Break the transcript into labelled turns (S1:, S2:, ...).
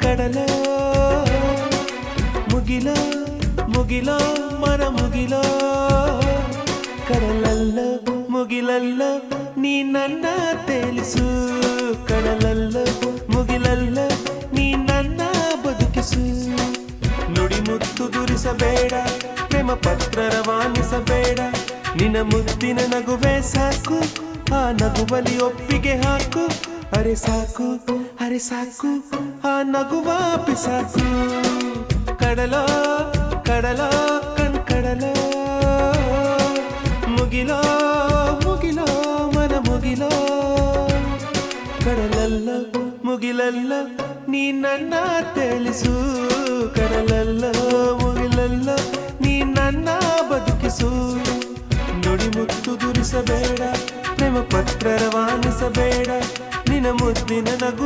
S1: ಕಡಲೋ ಮುಗಿಲೋ ಮುಗಿಲೋ ಮನ ಮುಗಿಲೋ ಕಡಲಲ್ಲೋ ಮುಗಿಲಲ್ಲೋ ನೀ ನನ್ನ ತೇಲಿಸು ಕಡಲಲ್ಲೋ ಮುಗಿಲಲ್ಲೋ ನೀ ನನ್ನ ಬದುಕಿಸು ನುಡಿ ಮುತ್ತು ದುರಿಸಬೇಡ ಪ್ರೇಮ ಪತ್ರ ರವಾನಿಸಬೇಡ ನಿನ್ನ ಮುದ್ದಿನ ನಗುವೆ ಸಾಕು ಆ ನಗುವಲಿ ಒಪ್ಪಿಗೆ ಹಾಕು ಅರೆ ಸಾಕು ಆ ನಗುವ ಪಿಸಾಕು ಕಡಲೋ ಕಡಲೋ ಕಡಲೋ ಮುಗಿಲೋ ಮುಗಿಲೋ ಮನ ಮುಗಿಲೋ ಕಡಲಲ್ಲ ಮುಗಿಲಲ್ಲ ನೀ ನನ್ನ ತೇಲಿಸು ಕಡಲಲ್ಲ ಮುಗಿಲಲ್ಲ ನೀ ನನ್ನ ಬದುಕಿಸು ನುಡಿ ಮುತ್ತು ದುರಿಸಬೇಡ ಪ್ರೇಮ ಪತ್ರ ರವಾನಿಸಬೇಡ ನಿನ್ನ ಮುದ್ದಿನ ನಗು